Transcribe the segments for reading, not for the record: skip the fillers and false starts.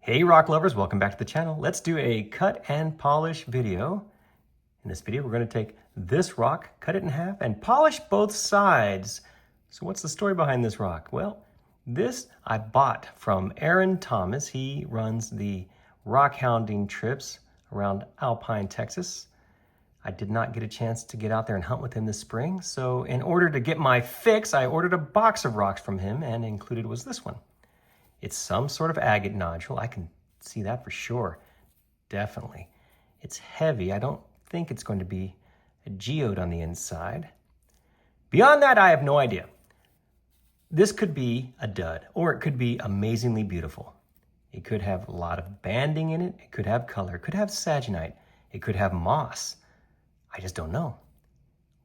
Hey rock lovers, welcome back to the channel. Let's do a cut and polish video. In this video, we're going to take this rock, cut it in half, and polish both sides. So what's the story behind this rock? Well, this I bought from Aaron Thomas. He runs the rock hounding trips around Alpine, Texas. I did not get a chance to get out there and hunt with him this spring. So in order to get my fix, I ordered a box of rocks from him, and included was this one. It's some sort of agate nodule. I can see that for sure. Definitely. It's heavy. I don't think it's going to be a geode on the inside. Beyond that, I have no idea. This could be a dud, or it could be amazingly beautiful. It could have a lot of banding in it. It could have color. It could have saginite. It could have moss. I just don't know.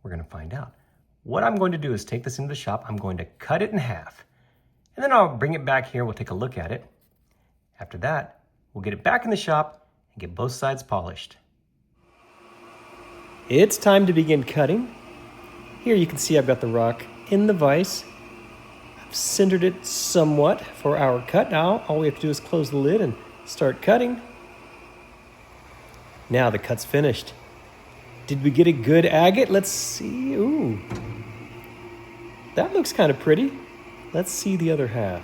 We're going to find out. What I'm going to do is take this into the shop. I'm going to cut it in half. And then I'll bring it back here, we'll take a look at it. After that, we'll get it back in the shop and get both sides polished. It's time to begin cutting. Here you can see I've got the rock in the vise. I've centered it somewhat for our cut. Now, all we have to do is close the lid and start cutting. Now the cut's finished. Did we get a good agate? Let's see. Ooh, that looks kind of pretty. Let's see the other half.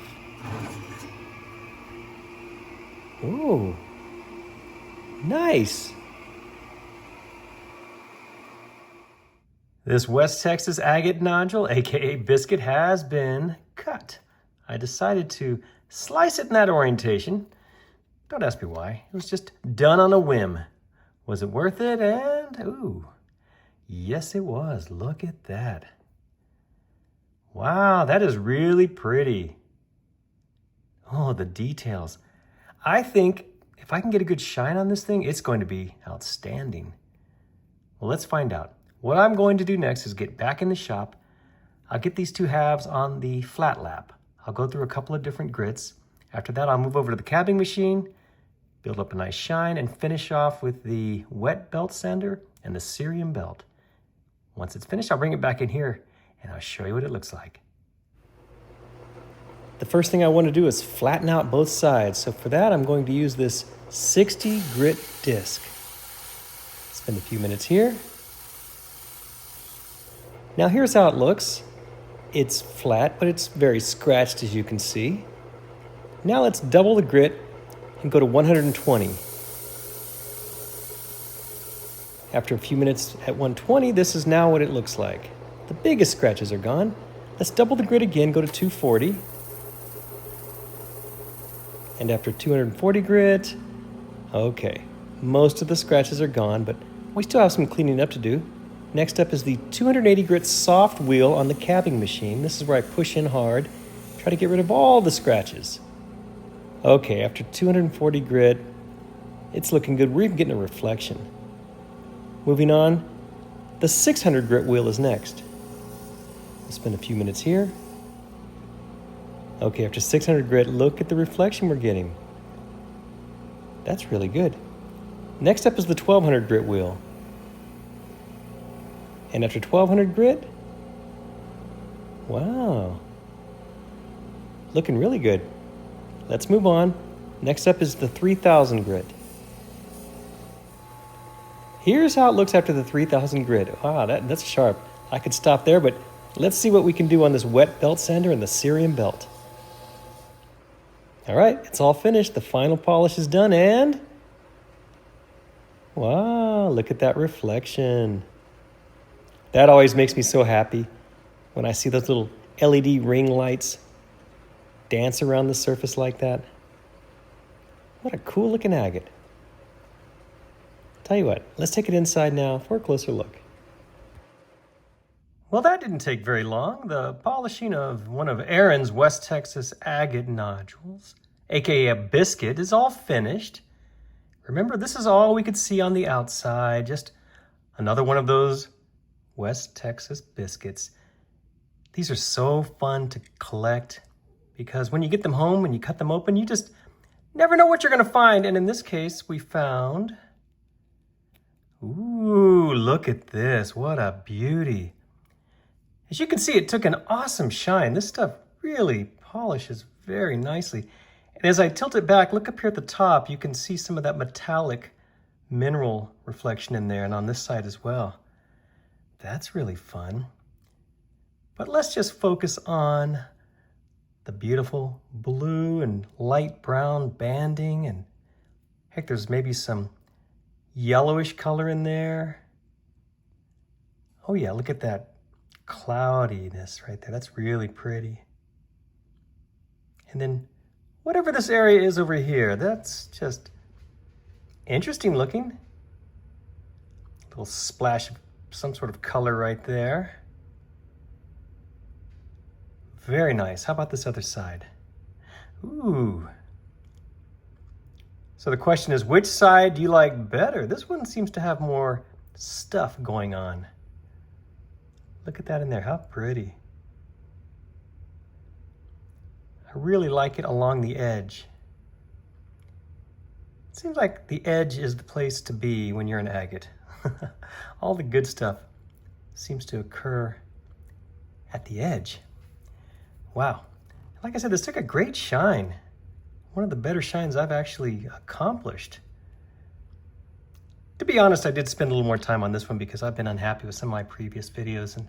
Oh, nice. This West Texas agate nodule, aka Biscuit, has been cut. I decided to slice it in that orientation. Don't ask me why. It was just done on a whim. Was it worth it? And, ooh, yes it was. Look at that. Wow, that is really pretty. Oh, the details. I think if I can get a good shine on this thing, it's going to be outstanding. Well, let's find out. What I'm going to do next is get back in the shop. I'll get these two halves on the flat lap. I'll go through a couple of different grits. After that, I'll move over to the cabbing machine, build up a nice shine, and finish off with the wet belt sander and the cerium belt. Once it's finished, I'll bring it back in here and I'll show you what it looks like. The first thing I want to do is flatten out both sides. So for that, I'm going to use this 60 grit disc. Spend a few minutes here. Now here's how it looks. It's flat, but it's very scratched, as you can see. Now let's double the grit and go to 120. After a few minutes at 120, this is now what it looks like. The biggest scratches are gone. Let's double the grit again, go to 240. And after 240 grit, okay, most of the scratches are gone, but we still have some cleaning up to do. Next up is the 280 grit soft wheel on the cabbing machine. This is where I push in hard, try to get rid of all the scratches. Okay, after 240 grit, it's looking good. We're even getting a reflection. Moving on, the 600 grit wheel is next. We'll spend a few minutes here. Okay, after 600 grit, look at the reflection we're getting. That's really good. Next up is the 1200 grit wheel. And after 1200 grit, wow, looking really good. Let's move on. Next up is the 3000 grit. Here's how it looks after the 3000 grit. Wow, that's sharp. I could stop there, but let's see what we can do on this wet belt sander and the cerium belt. All right, it's all finished. The final polish is done, and wow, look at that reflection. That always makes me so happy when I see those little LED ring lights dance around the surface like that. What a cool looking agate. Tell you what, let's take it inside now for a closer look. Well, that didn't take very long. The polishing of one of Aaron's West Texas agate nodules, aka a Biscuit, is all finished. Remember, this is all we could see on the outside, just another one of those West Texas biscuits. These are so fun to collect because when you get them home and you cut them open, you just never know what you're going to find. And in this case, we found, ooh, look at this. What a beauty. As you can see, it took an awesome shine. This stuff really polishes very nicely. And as I tilt it back, look up here at the top, you can see some of that metallic mineral reflection in there, and on this side as well. That's really fun. But let's just focus on the beautiful blue and light brown banding, and heck, there's maybe some yellowish color in there. Oh yeah, look at that cloudiness right there. That's really pretty. And then whatever this area is over here, that's just interesting looking. A little splash of some sort of color right there. Very nice. How about this other side? Ooh. So the question is, which side do you like better? This one seems to have more stuff going on. Look at that in there. How pretty. I really like it along the edge. It seems like the edge is the place to be when you're an agate. All the good stuff seems to occur at the edge. Wow. Like I said, this took a great shine. One of the better shines I've actually accomplished. To be honest, I did spend a little more time on this one because I've been unhappy with some of my previous videos and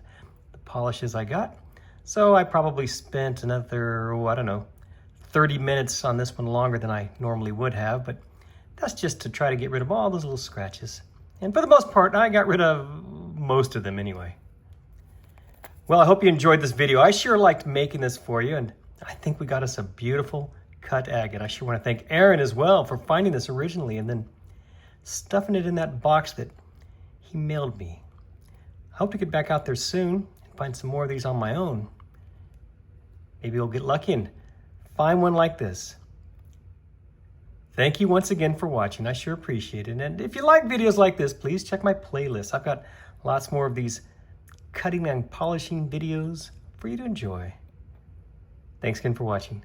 the polishes I got. So I probably spent another, I don't know, 30 minutes on this one longer than I normally would have, but that's just to try to get rid of all those little scratches. And for the most part, I got rid of most of them anyway. Well, I hope you enjoyed this video. I sure liked making this for you, and I think we got us a beautiful cut agate. I sure want to thank Aaron as well for finding this originally and then stuffing it in that box that he mailed me. I hope to get back out there soon and find some more of these on my own. Maybe I'll get lucky and find one like this. Thank you once again for watching. I sure appreciate it. And if you like videos like this, please check my playlist. I've got lots more of these cutting and polishing videos for you to enjoy. Thanks again for watching.